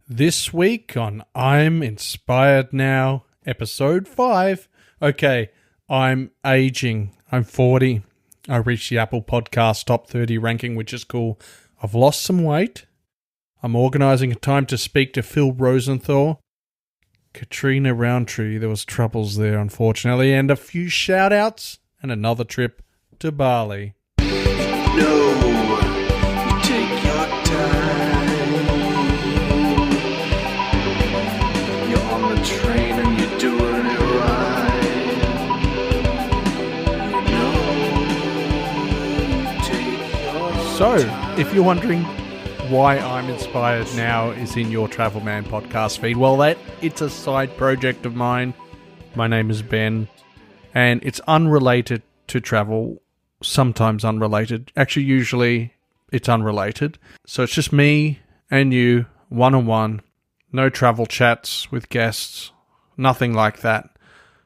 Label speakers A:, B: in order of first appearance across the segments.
A: This week on I'm Inspired Now, episode 5. Okay, I'm aging. I'm 40. I reached the Apple Podcast Top 30 ranking, which is cool. I've lost some weight. I'm organising a time to speak to Phil Rosenthal. Catriona Rowntree, there was troubles there, unfortunately, and a few shout-outs and another trip to Bali.
B: No, you take your time. You're on the train and you're doing it right. You take your time.
A: If you're wondering why I'm Inspired Now is in your Travelman podcast feed, well, it's a side project of mine. My name is Ben, and it's unrelated to travel. Sometimes unrelated. Actually, usually it's unrelated. So it's just me and you, one-on-one. No travel chats with guests. Nothing like that.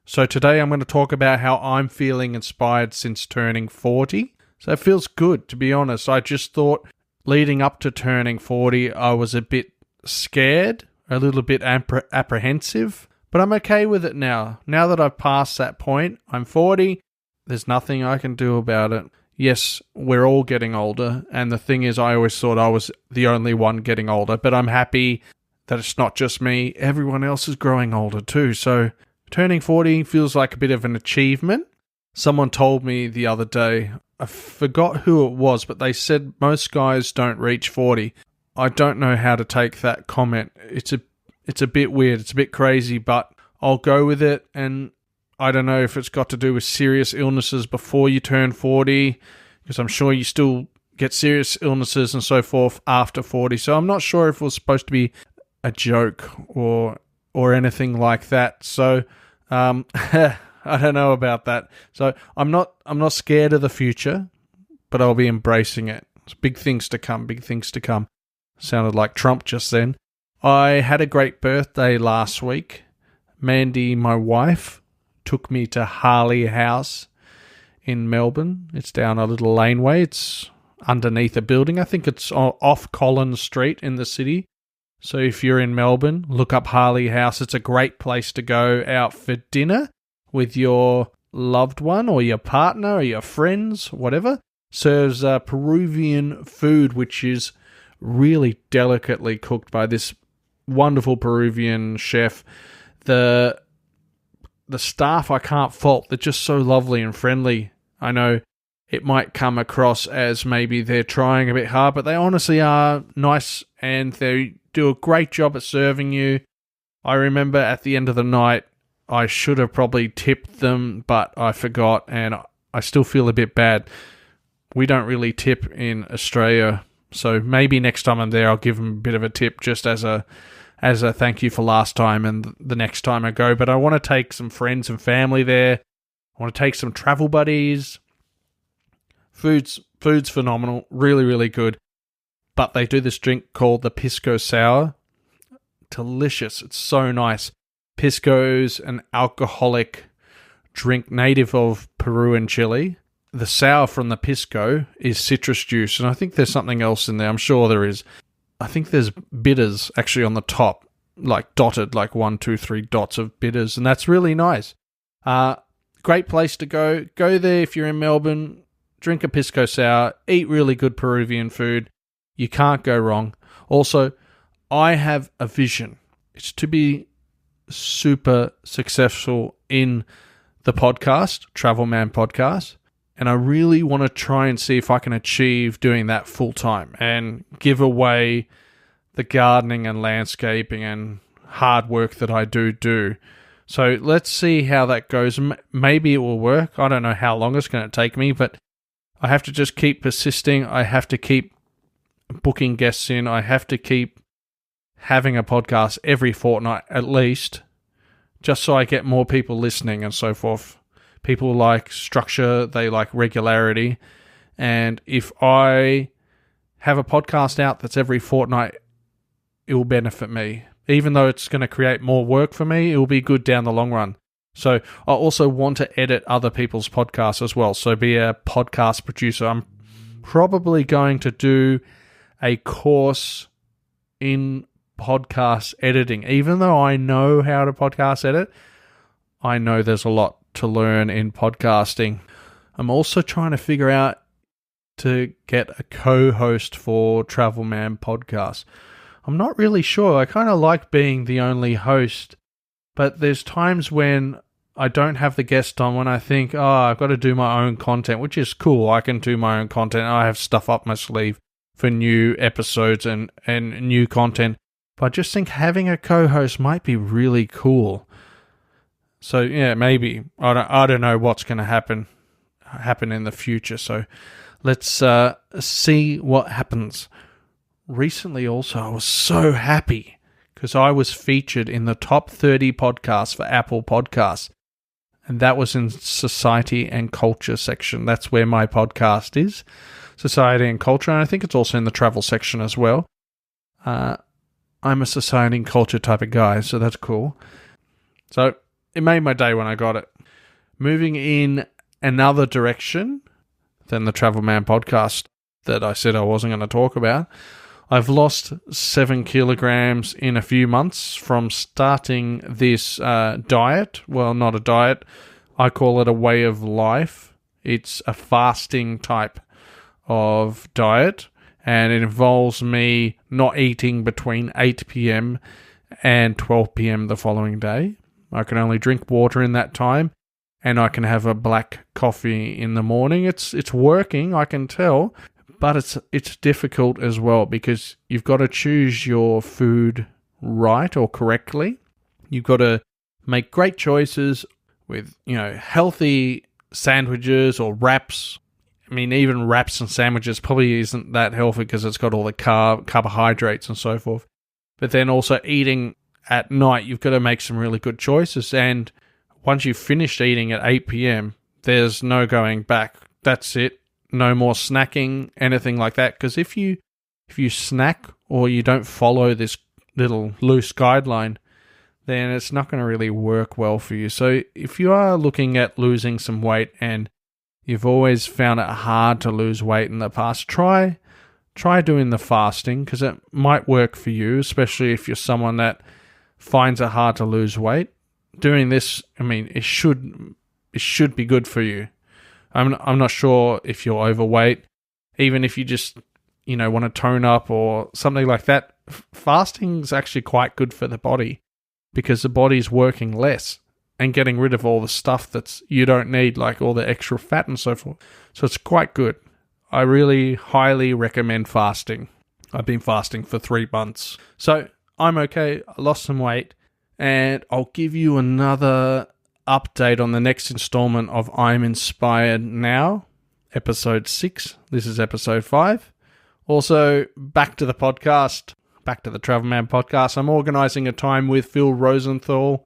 A: So today I'm going to talk about how I'm feeling inspired since turning 40. So it feels good, to be honest. I just thought leading up to turning 40, I was a bit scared, a little bit apprehensive. But I'm okay with it now. Now that I've passed that point, I'm 40. There's nothing I can do about it. Yes, we're all getting older, and the thing is, I always thought I was the only one getting older, but I'm happy that it's not just me. Everyone else is growing older too, so turning 40 feels like a bit of an achievement. Someone told me the other day, I forgot who it was, but they said most guys don't reach 40. I don't know how to take that comment. It's a bit weird, it's a bit crazy, but I'll go with it, and I don't know if it's got to do with serious illnesses before you turn 40, because I'm sure you still get serious illnesses and so forth after 40. So I'm not sure if it was supposed to be a joke or anything like that. So I don't know about that. So I'm not scared of the future, but I'll be embracing it. It's big things to come, big things to come. Sounded like Trump just then. I had a great birthday last week. Mandy, my wife, took me to Harley House in Melbourne. It's down a little laneway. It's underneath a building. I think it's off Collins Street in the city. So if you're in Melbourne, look up Harley House. It's a great place to go out for dinner with your loved one or your partner or your friends, whatever. Serves Peruvian food, which is really delicately cooked by this wonderful Peruvian chef. The staff I can't fault. They're just so lovely and friendly. I know it might come across as maybe they're trying a bit hard, but they honestly are nice and they do a great job at serving you. I remember at the end of the night, I should have probably tipped them, but I forgot and I still feel a bit bad. We don't really tip in Australia, so maybe next time I'm there I'll give them a bit of a tip just as a thank you for last time and the next time I go. But I want to take some friends and family there. I want to take some travel buddies. Food's phenomenal. Really, really good. But they do this drink called the Pisco Sour. Delicious. It's so nice. Pisco's an alcoholic drink native of Peru and Chile. The sour from the Pisco is citrus juice. And I think there's something else in there. I'm sure there is. I think there's bitters actually on the top, like dotted, like 1, 2, 3 dots of bitters, and that's really nice. Great place to go. Go there if you're in Melbourne, drink a Pisco Sour, eat really good Peruvian food. You can't go wrong. Also, I have a vision. It's to be super successful in the podcast, Travelman podcast. And I really want to try and see if I can achieve doing that full time and give away the gardening and landscaping and hard work that I do. So let's see how that goes. Maybe it will work. I don't know how long it's going to take me, but I have to just keep persisting. I have to keep booking guests in. I have to keep having a podcast every fortnight at least, just so I get more people listening and so forth. People like structure, they like regularity. And if I have a podcast out that's every fortnight, it will benefit me. Even though it's going to create more work for me, it will be good down the long run. So I also want to edit other people's podcasts as well. So be a podcast producer. I'm probably going to do a course in podcast editing. Even though I know how to podcast edit, I know there's a lot to learn in podcasting. I'm also trying to figure out to get a co-host for Travelman podcast. I'm not really sure. I kind of like being the only host, but there's times when I don't have the guest on when I think, I've got to do my own content, which is cool. I can do my own content. I have stuff up my sleeve for new episodes and new content. But I just think having a co-host might be really cool. So yeah, maybe. I don't know what's going to happen in the future. So let's see what happens. Recently also, I was so happy because I was featured in the top 30 podcasts for Apple Podcasts. And that was in Society and Culture section. That's where my podcast is, Society and Culture. And I think it's also in the travel section as well. I'm a Society and Culture type of guy, so that's cool. So it made my day when I got it. Moving in another direction than the Travelman podcast that I said I wasn't going to talk about. I've lost 7 kilograms in a few months from starting this diet. Well, not a diet. I call it a way of life. It's a fasting type of diet, and it involves me not eating between 8 p.m. and 12 p.m. the following day. I can only drink water in that time, and I can have a black coffee in the morning. It's working, I can tell. But it's difficult as well because you've got to choose your food right or correctly. You've got to make great choices with, healthy sandwiches or wraps. I mean, even wraps and sandwiches probably isn't that healthy because it's got all the carbohydrates and so forth. But then also eating at night, you've got to make some really good choices. And once you've finished eating at 8 p.m., there's no going back. That's it. No more snacking, anything like that. Because if you snack or you don't follow this little loose guideline, then it's not going to really work well for you. So if you are looking at losing some weight and you've always found it hard to lose weight in the past, try doing the fasting because it might work for you, especially if you're someone that finds it hard to lose weight. Doing this, it should be good for you. I'm not sure if you're overweight, even if you just, want to tone up or something like that. Fasting's actually quite good for the body because the body's working less and getting rid of all the stuff that's you don't need, like all the extra fat and so forth. So it's quite good. I really highly recommend fasting. I've been fasting for 3 months. So I'm okay. I lost some weight, and I'll give you another update on the next installment of I'm Inspired Now, episode 6. This is episode 5. Also, back to the podcast, back to the Travelman podcast. I'm organising a time with Phil Rosenthal.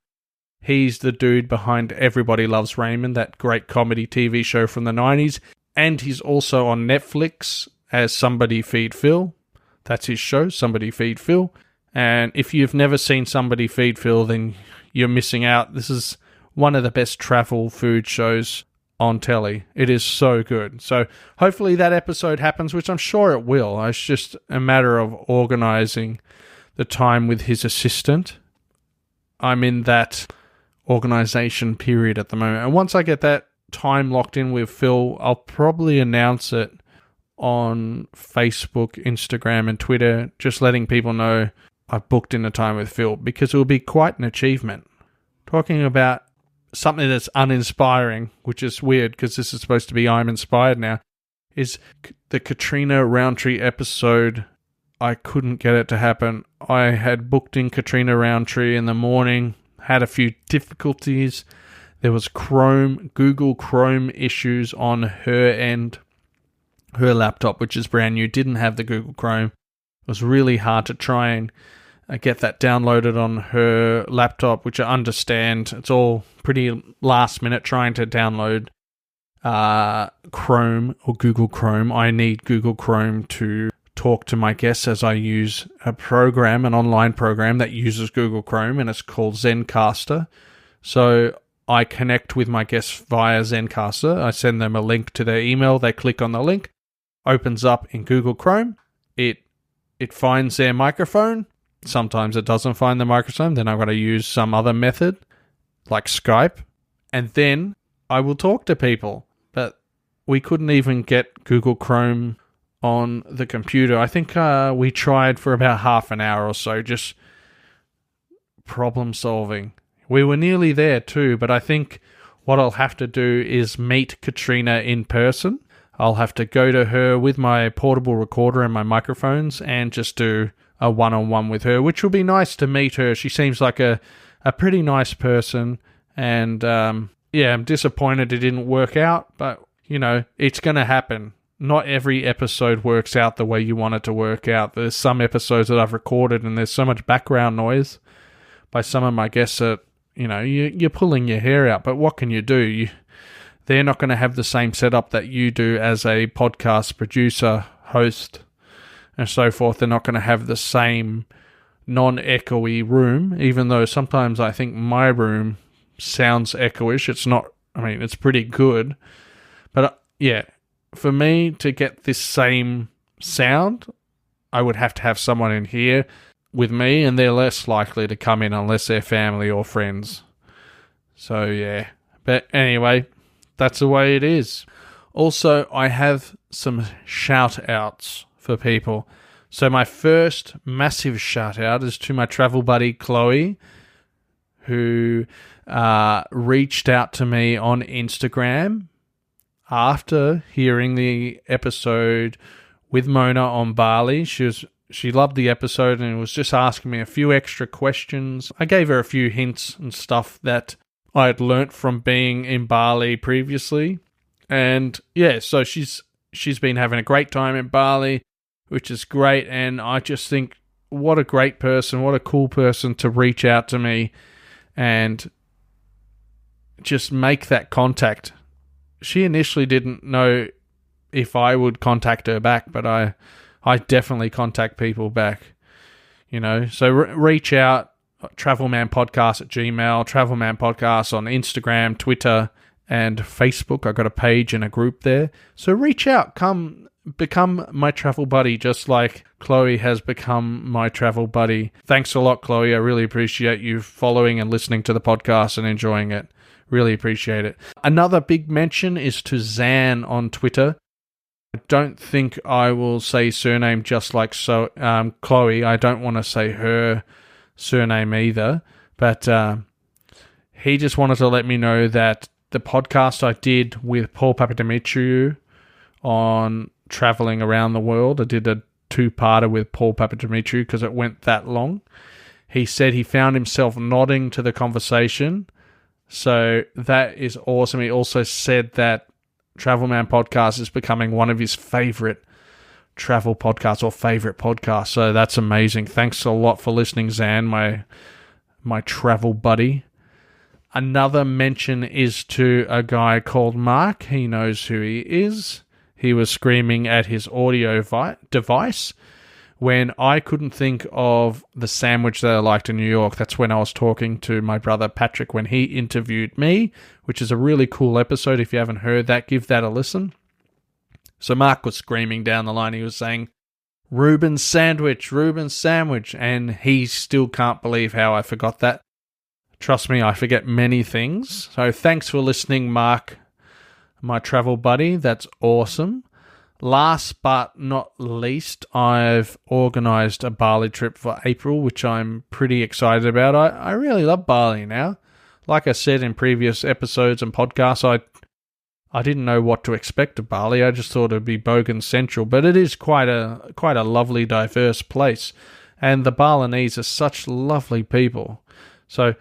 A: He's the dude behind Everybody Loves Raymond, that great comedy TV show from the 90s. And he's also on Netflix as Somebody Feed Phil. That's his show, Somebody Feed Phil. And if you've never seen Somebody Feed Phil, then you're missing out. This is one of the best travel food shows on telly. It is so good. So hopefully that episode happens, which I'm sure it will. It's just a matter of organising the time with his assistant. I'm in that organisation period at the moment. And once I get that time locked in with Phil, I'll probably announce it on Facebook, Instagram, and Twitter, just letting people know I've booked in a time with Phil, because it will be quite an achievement. Talking about something that's uninspiring, which is weird because this is supposed to be I'm Inspired Now, is the Catriona Rowntree episode. I couldn't get it to happen. I had booked in Catriona Rowntree in the morning, had a few difficulties. There was Google Chrome issues on her end. Her laptop, which is brand new, didn't have the Google Chrome. It was really hard to try and get that downloaded on her laptop, which I understand. It's all pretty last minute trying to download Chrome or Google Chrome. I need Google Chrome to talk to my guests as I use a program, an online program that uses Google Chrome, and it's called Zencastr. So I connect with my guests via Zencastr. I send them a link to their email. They click on the link, opens up in Google Chrome. It finds their microphone, sometimes it doesn't find the microphone, then I've got to use some other method, like Skype, and then I will talk to people. But we couldn't even get Google Chrome on the computer. I think we tried for about half an hour or so, just problem solving. We were nearly there too, but I think what I'll have to do is meet Catriona in person. I'll have to go to her with my portable recorder and my microphones and just do a one-on-one with her, which will be nice to meet her. She seems like a pretty nice person, and I'm disappointed it didn't work out, but, it's going to happen. Not every episode works out the way you want it to work out. There's some episodes that I've recorded and there's so much background noise by some of my guests that, you're pulling your hair out, but what can you do? They're not going to have the same setup that you do as a podcast producer, host, and so forth. They're not going to have the same non-echoey room, even though sometimes I think my room sounds echoish. It's not, it's pretty good. But for me to get this same sound, I would have to have someone in here with me, and they're less likely to come in unless they're family or friends. So, yeah. But anyway, that's the way it is. Also, I have some shout-outs for people. So my first massive shout-out is to my travel buddy, Chloe, who reached out to me on Instagram after hearing the episode with Mona on Bali. She loved the episode and was just asking me a few extra questions. I gave her a few hints and stuff that I had learnt from being in Bali previously. And so she's been having a great time in Bali, which is great. And I just think, what a great person, what a cool person to reach out to me and just make that contact. She initially didn't know if I would contact her back, but I definitely contact people back, So reach out, travelmanpodcast@gmail, Travelman Podcast on Instagram, Twitter, and Facebook. I got a page and a group there. So reach out, come become my travel buddy, just like Chloe has become my travel buddy. Thanks a lot, Chloe. I really appreciate you following and listening to the podcast and enjoying it. Really appreciate it. Another big mention is to Zan on Twitter. I don't think I will say surname just like Chloe. I don't want to say her surname either. But he just wanted to let me know that the podcast I did with Paul Papadimitriou on traveling around the world, I did a 2-parter with Paul Papadimitriou because it went that long. He said he found himself nodding to the conversation. So that is awesome. He also said that Travelman Podcast is becoming one of his favorite travel podcasts or favorite podcasts. So that's amazing. Thanks a lot for listening, Zan, my travel buddy. Another mention is to a guy called Mark. He knows who he is. He was screaming at his audio device when I couldn't think of the sandwich that I liked in New York. That's when I was talking to my brother Patrick when he interviewed me, which is a really cool episode. If you haven't heard that, give that a listen. So Mark was screaming down the line. He was saying, Reuben's sandwich, and he still can't believe how I forgot that. Trust me, I forget many things. So thanks for listening, Mark, my travel buddy. That's awesome. Last but not least, I've organised a Bali trip for April, which I'm pretty excited about. I really love Bali now. Like I said in previous episodes and podcasts, I didn't know what to expect of Bali. I just thought it'd be Bogan Central, but it is quite a lovely, diverse place. And the Balinese are such lovely people. So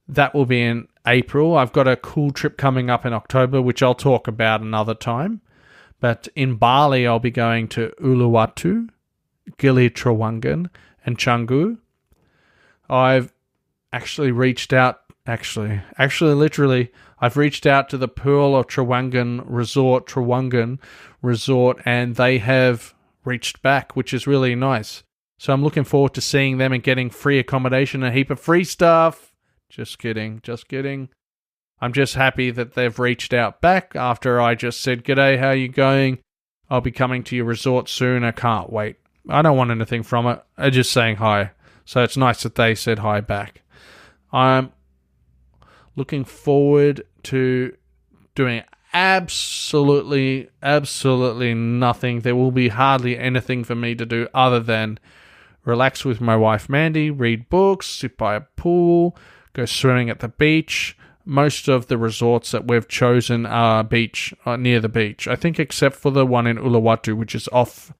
A: that will be in April. I've got a cool trip coming up in October, which I'll talk about another time. But in Bali, I'll be going to Uluwatu, Gili Trawangan, and Canggu. I've actually reached out, literally, I've reached out to the Pearl of Trawangan Resort, and they have reached back, which is really nice. So I'm looking forward to seeing them and getting free accommodation and a heap of free stuff. Just kidding. I'm just happy that they've reached out back after I just said, "G'day, how you going? I'll be coming to your resort soon. I can't wait." I don't want anything from it. I'm just saying hi. So it's nice that they said hi back. I'm looking forward to doing absolutely nothing. There will be hardly anything for me to do other than relax with my wife Mandy, read books, sit by a pool, go swimming at the beach. Most of the resorts that we've chosen are near the beach. I think except for the one in Uluwatu, which is off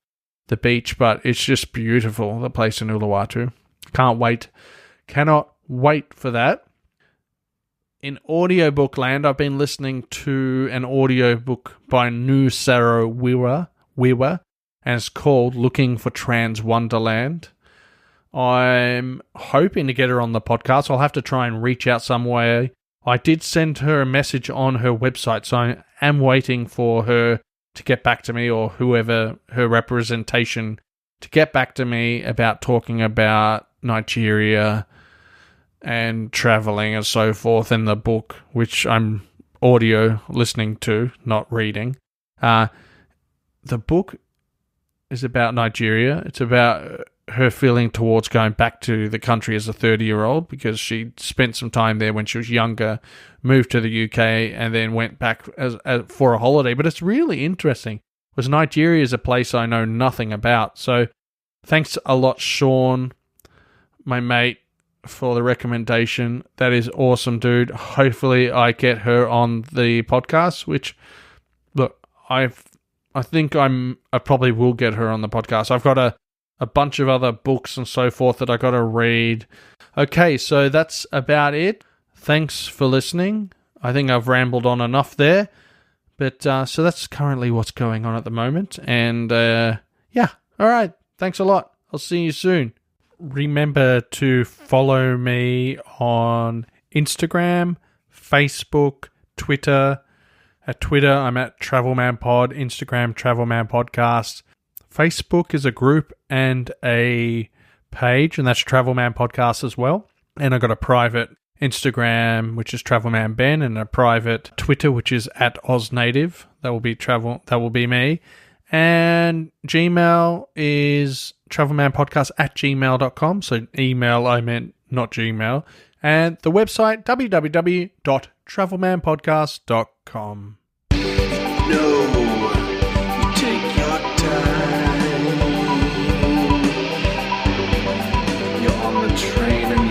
A: the beach, but it's just beautiful, the place in Uluwatu. Cannot wait for that. In audiobook land, I've been listening to an audiobook by Nusaro Wiwa, and it's called Looking for Trans Wonderland. I'm hoping to get her on the podcast. I'll have to try and reach out some way. I did send her a message on her website, so I am waiting for her to get back to me, or whoever her representation to get back to me about talking about Nigeria and traveling and so forth in the book, which I'm audio listening to, not reading. The book is about Nigeria. It's about her feeling towards going back to the country as a 30-year-old because she spent some time there when she was younger, moved to the UK, and then went back as for a holiday. But it's really interesting because Nigeria is a place I know nothing about. So thanks a lot, Sean, my mate, for the recommendation. That is awesome, dude. Hopefully I get her on the podcast, which, look, I think I probably will get her on the podcast. I've got a bunch of other books and so forth that I got to read. Okay, so that's about it. Thanks for listening. I think I've rambled on enough there. But so that's currently what's going on at the moment. And yeah, all right. Thanks a lot. I'll see you soon. Remember to follow me on Instagram, Facebook, Twitter. At Twitter, I'm at Travelman Pod. Instagram, Travelman Podcast. Facebook is a group and a page, and that's Travelman Podcast as well. And I've got a private Instagram, which is Travelman Ben, and a private Twitter, which is at OzNative. That will be me. And Gmail is travelmanpodcast@gmail.com. So email, I meant not Gmail. And the website, www.travelmanpodcast.com.
B: No, you take your time. You're on the train and